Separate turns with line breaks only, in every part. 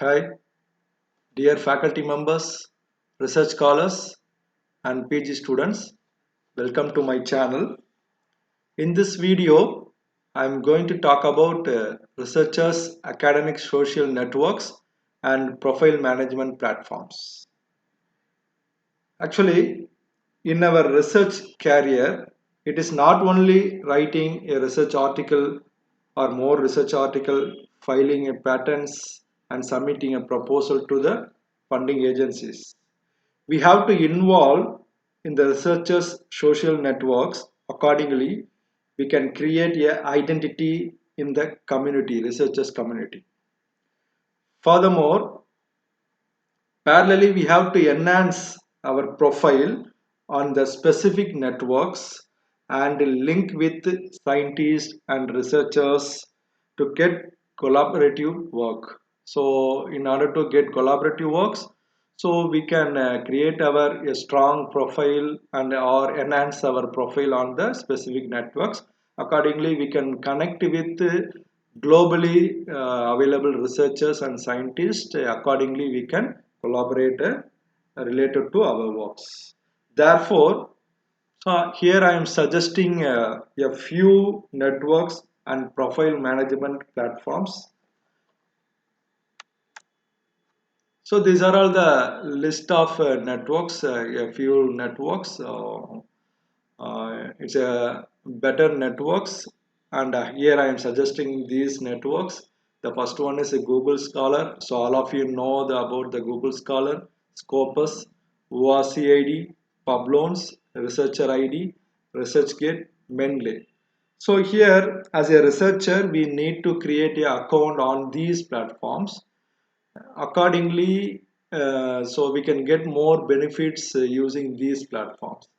Hi, dear faculty members, research scholars, and PG students. Welcome to my channel. In this video, I am going to talk about researchers, academic social networks, and profile management platforms. Actually, in our research career, it is not only writing a research article or more research article, filing a patents, and submitting a proposal to the funding agencies. We have to involve in the researchers' social networks. Accordingly, we can create a identity in the community, researchers community. Furthermore, parallelly, we have to enhance our profile on the specific networks and link with scientists and researchers to get collaborative work. So, in order to get collaborative works, so we can create our a strong profile and or enhance our profile on the specific networks. Accordingly, we can connect with globally available researchers and scientists. Accordingly, we can collaborate related to our works. Therefore, here I am suggesting a few networks and profile management platforms. So these are all the list of networks, a few networks. It's a better networks, and here I am suggesting these networks. The first one is a Google Scholar. So all of you know about the Google Scholar, Scopus, ORCID, Publons, Researcher ID, ResearchGate, Mendeley. So here, as a researcher, we need to create an account on these platforms. Accordingly, so we can get more benefits using these platforms.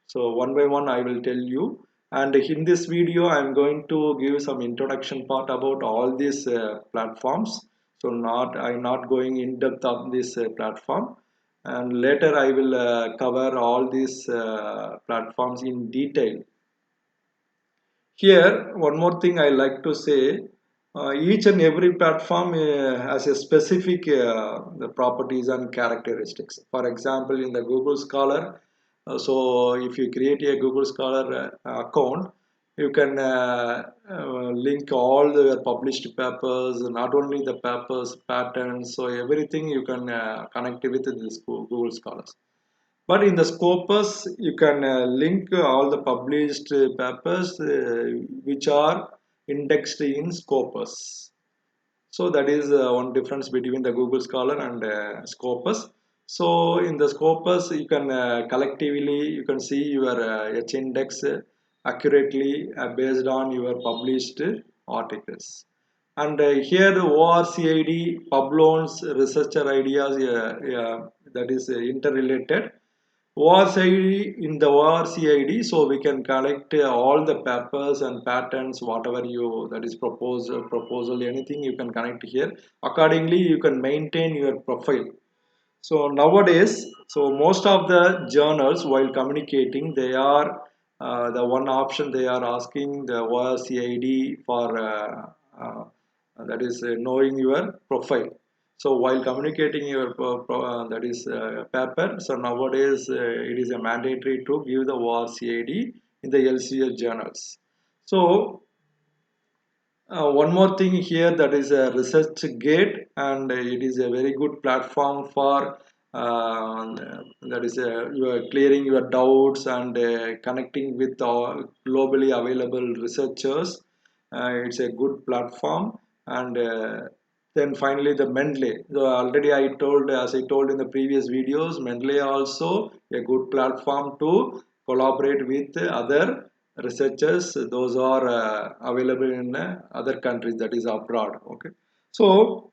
So one by one I will tell you, and in this video I am going to give some introduction part about all these platforms. So I'm not going in depth of this platform, and later I will cover all these platforms in detail. Here, one more thing I like to say, each and every platform has a specific the properties and characteristics. For example, in the Google Scholar, so if you create a Google Scholar account, you can link all the published papers, not only the papers, patents, so everything you can connect with this Google Scholars. But in the Scopus, you can link all the published papers which are indexed in Scopus. So that is one difference between the Google Scholar and Scopus. So in the Scopus, you can collectively you can see your H index accurately based on your published articles. And here the ORCID, Publons, researcher ideas, that is interrelated. ORCID, in the ORCID, so we can collect all the papers and patents, whatever you that is proposal, anything you can connect here. Accordingly, you can maintain your profile. So nowadays, so most of the journals, while communicating, they are the one option they are asking the ORCID for that is knowing your profile. So while communicating your that is paper, so nowadays it is a mandatory to give the ORCID in the LCS journals. So one more thing here, that is a research gate, and it is a very good platform for that is you are clearing your doubts and connecting with all globally available researchers. It's a good platform. And then finally the Mendeley. So already I told, as I told in the previous videos, Mendeley also a good platform to collaborate with other researchers. Those are available in other countries, that is abroad. Okay, so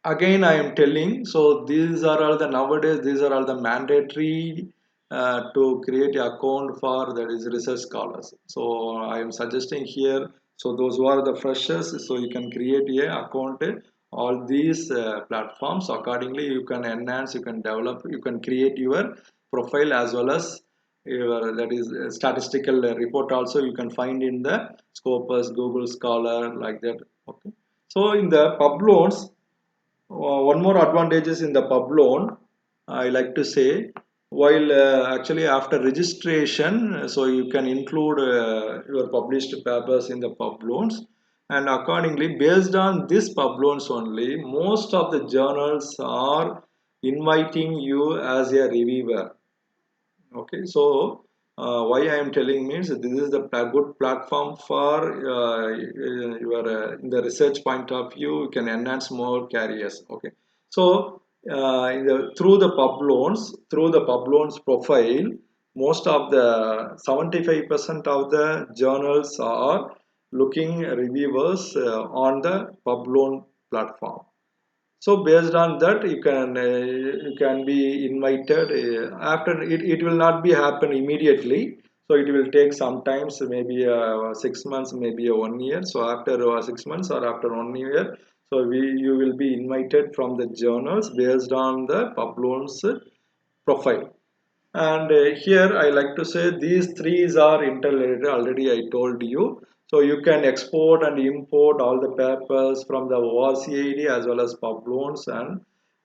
again I am telling, so these are all the nowadays, these are all the mandatory to create an account for that is research scholars. So I am suggesting here, so those who are the freshers, so you can create a account all these platforms. Accordingly, you can enhance, you can develop, you can create your profile, as well as your that is statistical report also you can find in the Scopus, Google Scholar, like that. Okay, so in the Publons, One more advantage is in the pub loan, I like to say, while actually after registration, so you can include your published papers in the pub loans, and accordingly, based on this pub loans only, most of the journals are inviting you as a reviewer. Okay, so why I am telling means this is the good platform for your in the research point of view. You can enhance more careers. Okay, so through the pub loans profile, most of the 75% of the journals are looking reviewers on the pub loan platform. So based on that, you can be invited. After it will not be happen immediately. So it will take sometimes maybe 6 months, maybe a 1 year. So after 6 months or after 1 year, so you will be invited from the journals based on the Pablo's profile. And here I like to say these three are interrelated. Already I told you. So you can export and import all the papers from the ORCID as well as Publoans,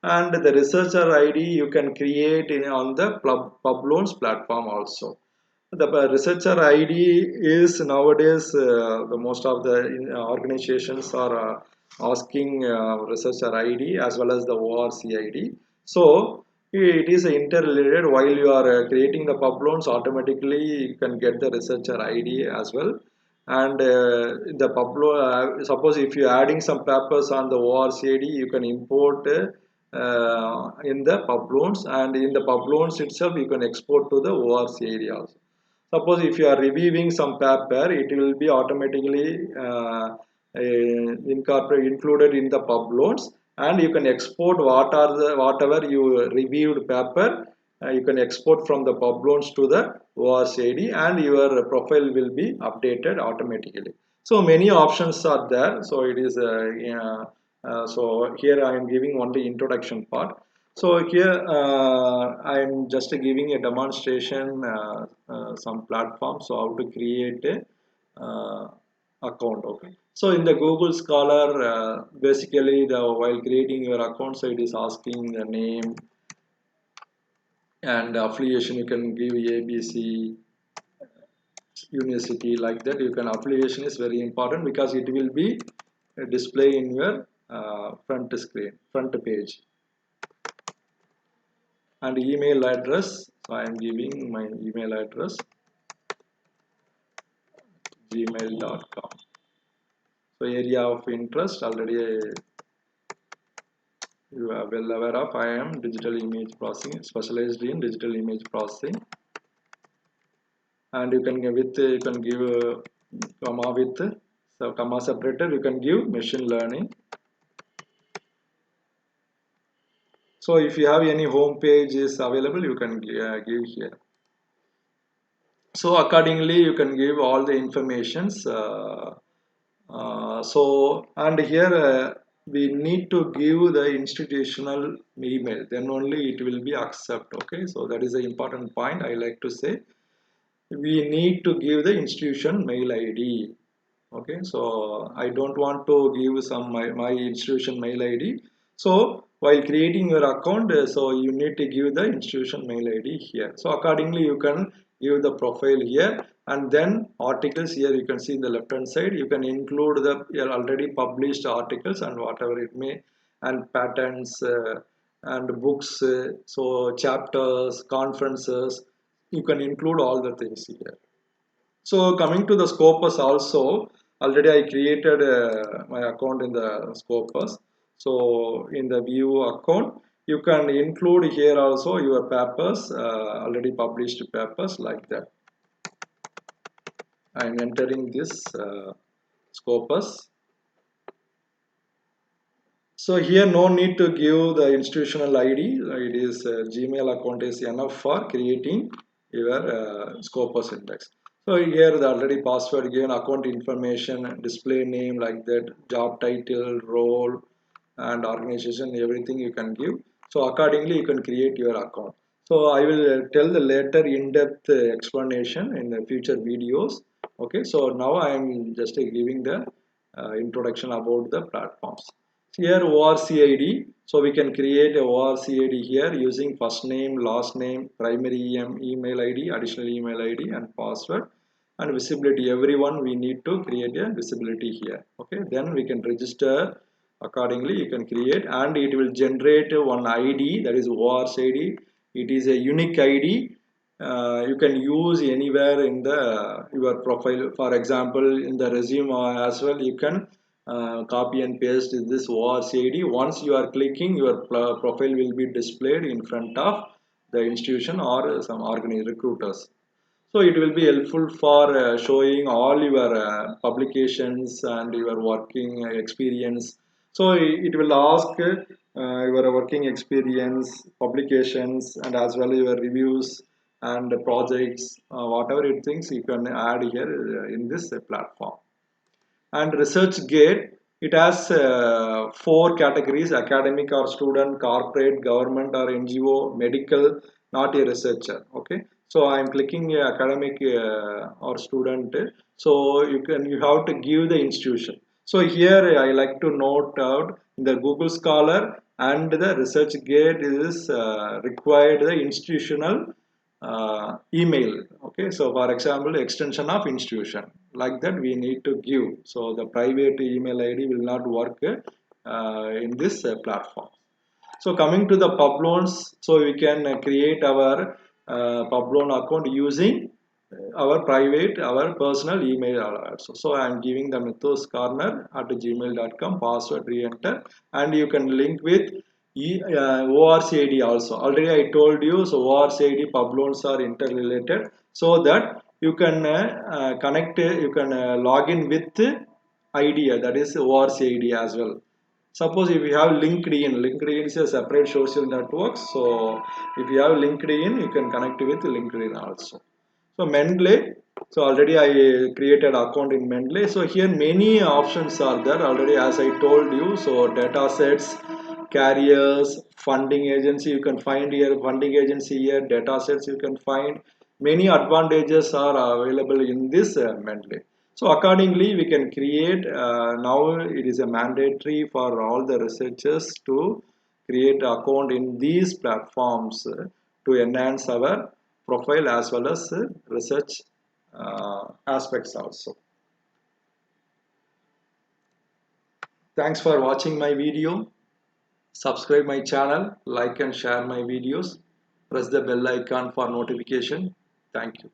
and the researcher ID you can create on the Publoans platform also. The researcher ID is nowadays the most of the organizations are asking researcher ID as well as the ORCID. So it is interrelated. While you are creating the pub loans, automatically you can get the researcher ID as well. And the pub suppose if you are adding some papers on the ORCID, you can import in the pub loans, and in the pub loans itself you can export to the ORCID also. Suppose if you are reviewing some paper, it will be automatically included in the pub loans, and you can export whatever you reviewed paper. You can export from the pub loans to the ORCID, and your profile will be updated automatically. So many options are there. So it is so here I am giving only introduction part. So here I'm just giving a demonstration, some platforms, so how to create a account. Okay. So in the Google Scholar, basically while creating your account, so it is asking the name and affiliation. You can give ABC university like that. You can affiliation is very important because it will be display in your front page. And email address, so I am giving my email address gmail.com. So area of interest, already you are well aware of. I am digital image processing, specialized in digital image processing. And you can give comma with, so comma separator, you can give machine learning. So if you have any home page is available, you can give here. So accordingly you can give all the informations. So and here we need to give the institutional email, then only it will be accept. Okay, so that is the important point I like to say. We need to give the institution mail ID. Okay, so I don't want to give some my institution mail ID. So while creating your account, so you need to give the institution mail ID here. So accordingly you can give the profile here, and then articles here you can see in the left hand side. You can include the your already published articles and whatever it may, and patents and books, so chapters, conferences. You can include all the things here. So coming to the Scopus also, already I created my account in the Scopus. So in the view account, you can include here also your papers, already published papers like that. I am entering this Scopus. So here no need to give the institutional ID. It is Gmail account is enough for creating your Scopus index. So here the already password given, account information, display name like that, job title, role, and organization, everything you can give. So accordingly you can create your account. So I will tell the later in-depth explanation in the future videos. Okay, so now I am just giving the introduction about the platforms. Here ORCID, so we can create a ORCID here using first name, last name, primary email ID, additional email ID and password, and visibility. Everyone we need to create a visibility here. Okay, then we can register accordingly. You can create and it will generate one ID, that is ORCID. It is a unique ID. You can use anywhere in the your profile. For example, in the resume as well, you can copy and paste this ORCID. Once you are clicking, your profile will be displayed in front of the institution or some organized recruiters. So it will be helpful for showing all your publications and your working experience. So it will ask your working experience, publications, and as well your reviews and projects, whatever it thinks you can add here in this platform. And ResearchGate, it has four categories: academic or student, corporate, government or NGO, medical, not a researcher. Okay, so I'm clicking academic or student. So you have to give the institution. So here I like to note out in the Google Scholar and the ResearchGate is required the institutional email. Okay, so for example, extension of institution, like that we need to give. So the private email ID will not work in this platform. So coming to the Publoans, so we can create our Publoan account using our private, our personal email also. So I am giving the mythoscorner@gmail.com, password re-enter, and you can link with ORCID also. Already I told you, so ORCID Publoans are interrelated, so that you can connect, you can log in with idea, that is ORCID as well. Suppose if you have LinkedIn, LinkedIn is a separate social network. So if you have LinkedIn, you can connect with LinkedIn also. So Mendeley, so already I created account in Mendeley. So here many options are there already, as I told you. So data sets, carriers, funding agency, you can find here funding agency here, data sets you can find. Many advantages are available in this Mendeley. So accordingly, we can create, now it is a mandatory for all the researchers to create account in these platforms to enhance our profile as well as research aspects also. Thanks for watching my video. Subscribe my channel, like and share my videos. Press the bell icon for notification. Thank you.